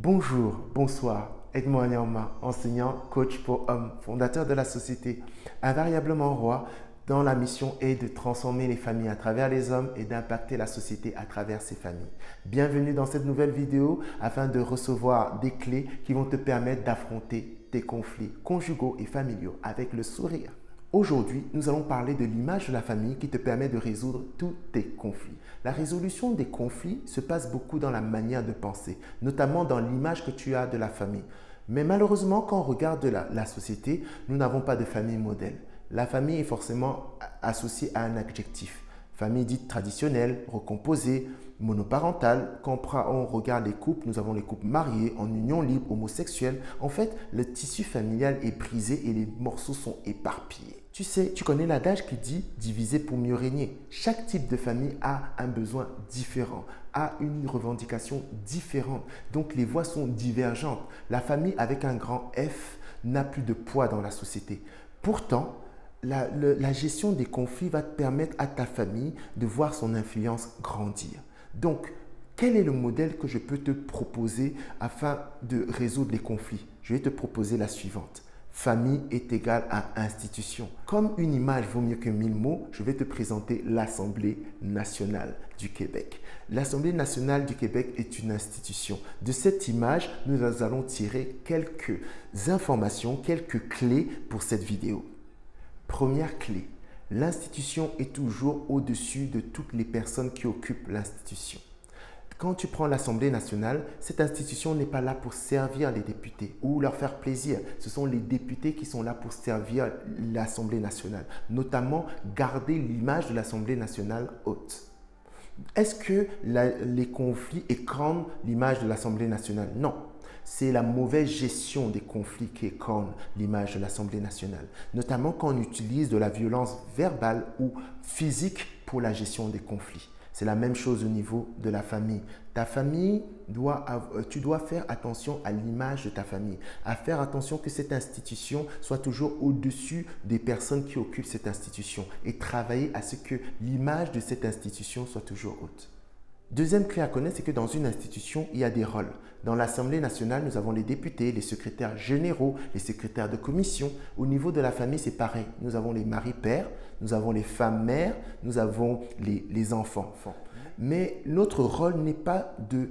Bonjour, bonsoir, Edmond Anyama, enseignant, coach pour hommes, fondateur de la société Invariablement Roi, dont la mission est de transformer les familles à travers les hommes et d'impacter la société à travers ces familles. Bienvenue dans cette nouvelle vidéo afin de recevoir des clés qui vont te permettre d'affronter tes conflits conjugaux et familiaux avec le sourire. Aujourd'hui, nous allons parler de l'image de la famille qui te permet de résoudre tous tes conflits. La résolution des conflits se passe beaucoup dans la manière de penser, notamment dans l'image que tu as de la famille. Mais malheureusement, quand on regarde la société, nous n'avons pas de famille modèle. La famille est forcément associée à un adjectif. Famille dite traditionnelle, recomposée, monoparentale. Quand on regarde les couples, nous avons les couples mariés, en union libre, homosexuels. En fait, le tissu familial est brisé et les morceaux sont éparpillés. Tu sais, tu connais l'adage qui dit « diviser pour mieux régner ». Chaque type de famille a un besoin différent, a une revendication différente. Donc, les voix sont divergentes. La famille avec un grand F n'a plus de poids dans la société. Pourtant, la gestion des conflits va te permettre à ta famille de voir son influence grandir. Donc, quel est le modèle que je peux te proposer afin de résoudre les conflits? Je vais te proposer la suivante. Famille est égale à institution. Comme une image vaut mieux que 1000 mots, je vais te présenter l'Assemblée nationale du Québec. L'Assemblée nationale du Québec est une institution. De cette image, nous allons tirer quelques informations, quelques clés pour cette vidéo. Première clé, l'institution est toujours au-dessus de toutes les personnes qui occupent l'institution. Quand tu prends l'Assemblée nationale, cette institution n'est pas là pour servir les députés ou leur faire plaisir. Ce sont les députés qui sont là pour servir l'Assemblée nationale, notamment garder l'image de l'Assemblée nationale haute. Est-ce que les conflits écrannent l'image de l'Assemblée nationale? Non. C'est la mauvaise gestion des conflits qui écorne l'image de l'Assemblée nationale, notamment quand on utilise de la violence verbale ou physique pour la gestion des conflits. C'est la même chose au niveau de la famille. Ta famille, tu dois faire attention à l'image de ta famille, à faire attention que cette institution soit toujours au-dessus des personnes qui occupent cette institution et travailler à ce que l'image de cette institution soit toujours haute. Deuxième clé à connaître, c'est que dans une institution, il y a des rôles. Dans l'Assemblée nationale, nous avons les députés, les secrétaires généraux, les secrétaires de commission. Au niveau de la famille, c'est pareil. Nous avons les maris-pères, nous avons les femmes-mères, nous avons les enfants. Mais notre rôle n'est pas de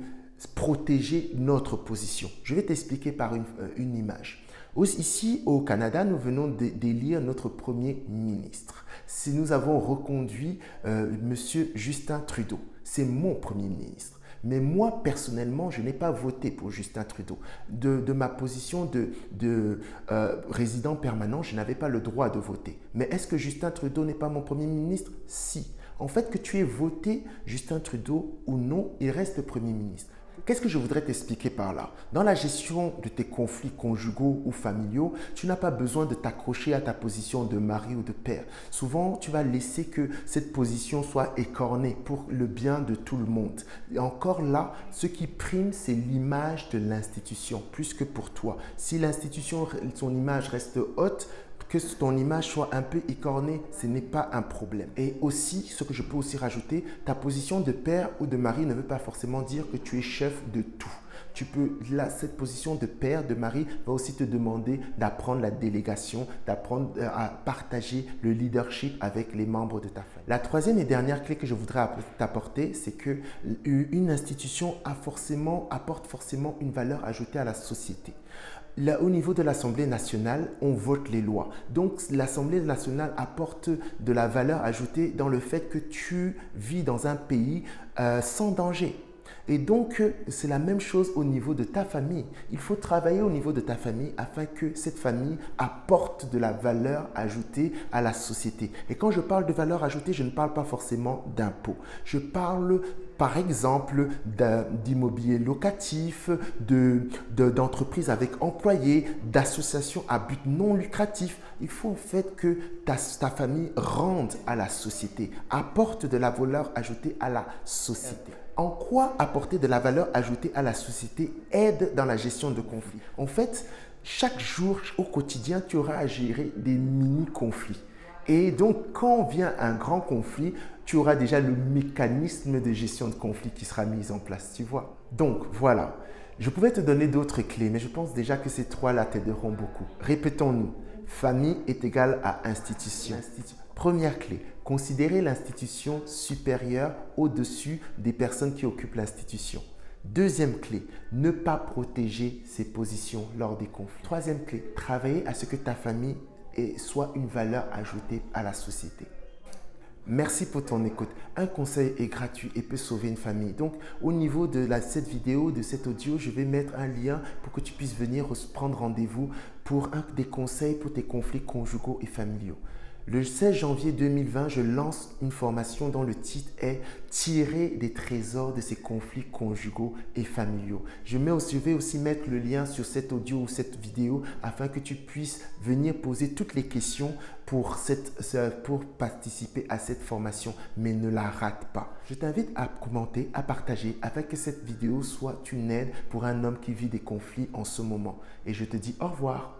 protéger notre position. Je vais t'expliquer par une image. Ici, au Canada, nous venons d'élire notre Premier ministre. Si nous avons reconduit M. Justin Trudeau, c'est mon Premier ministre. Mais moi, personnellement, je n'ai pas voté pour Justin Trudeau. De ma position de résident permanent, je n'avais pas le droit de voter. Mais est-ce que Justin Trudeau n'est pas mon Premier ministre? Si. En fait, que tu aies voté Justin Trudeau ou non, il reste Premier ministre. Qu'est-ce que je voudrais t'expliquer par là? Dans la gestion de tes conflits conjugaux ou familiaux, tu n'as pas besoin de t'accrocher à ta position de mari ou de père. Souvent, tu vas laisser que cette position soit écornée pour le bien de tout le monde. Et encore là, ce qui prime, c'est l'image de l'institution, plus que pour toi. Si l'institution, son image reste haute, que ton image soit un peu écornée, ce n'est pas un problème. Et aussi, ce que je peux aussi rajouter, ta position de père ou de mari ne veut pas forcément dire que tu es chef de tout. Cette position de père, de mari va aussi te demander d'apprendre la délégation, d'apprendre à partager le leadership avec les membres de ta famille. La troisième et dernière clé que je voudrais t'apporter, c'est qu'une institution apporte forcément une valeur ajoutée à la société. Là, au niveau de l'Assemblée nationale, on vote les lois. Donc, l'Assemblée nationale apporte de la valeur ajoutée dans le fait que tu vis dans un pays sans danger. Et donc, c'est la même chose au niveau de ta famille. Il faut travailler au niveau de ta famille afin que cette famille apporte de la valeur ajoutée à la société. Et quand je parle de valeur ajoutée, je ne parle pas forcément d'impôts. Je parle par exemple d'immobilier locatif, d'entreprises avec employés, d'associations à but non lucratif. Il faut en fait que ta famille rende à la société, apporte de la valeur ajoutée à la société. En quoi apporter de la valeur ajoutée à la société aide dans la gestion de conflits? En fait, chaque jour, au quotidien, tu auras à gérer des mini-conflits. Et donc, quand vient un grand conflit, tu auras déjà le mécanisme de gestion de conflit qui sera mis en place, tu vois. Donc, voilà. Je pouvais te donner d'autres clés, mais je pense déjà que ces trois-là t'aideront beaucoup. Répétons-nous. Famille est égale à institution. Première clé, considérer l'institution supérieure au-dessus des personnes qui occupent l'institution. Deuxième clé, ne pas protéger ses positions lors des conflits. Troisième clé, travailler à ce que ta famille soit une valeur ajoutée à la société. Merci pour ton écoute. Un conseil est gratuit et peut sauver une famille. Donc, au niveau de cette vidéo, de cet audio, je vais mettre un lien pour que tu puisses venir prendre rendez-vous pour des conseils pour tes conflits conjugaux et familiaux. Le 16 janvier 2020, je lance une formation dont le titre est « Tirer des trésors de ces conflits conjugaux et familiaux ». Je vais aussi mettre le lien sur cet audio ou cette vidéo afin que tu puisses venir poser toutes les questions pour participer à cette formation, mais ne la rate pas. Je t'invite à commenter, à partager afin que cette vidéo soit une aide pour un homme qui vit des conflits en ce moment. Et je te dis au revoir.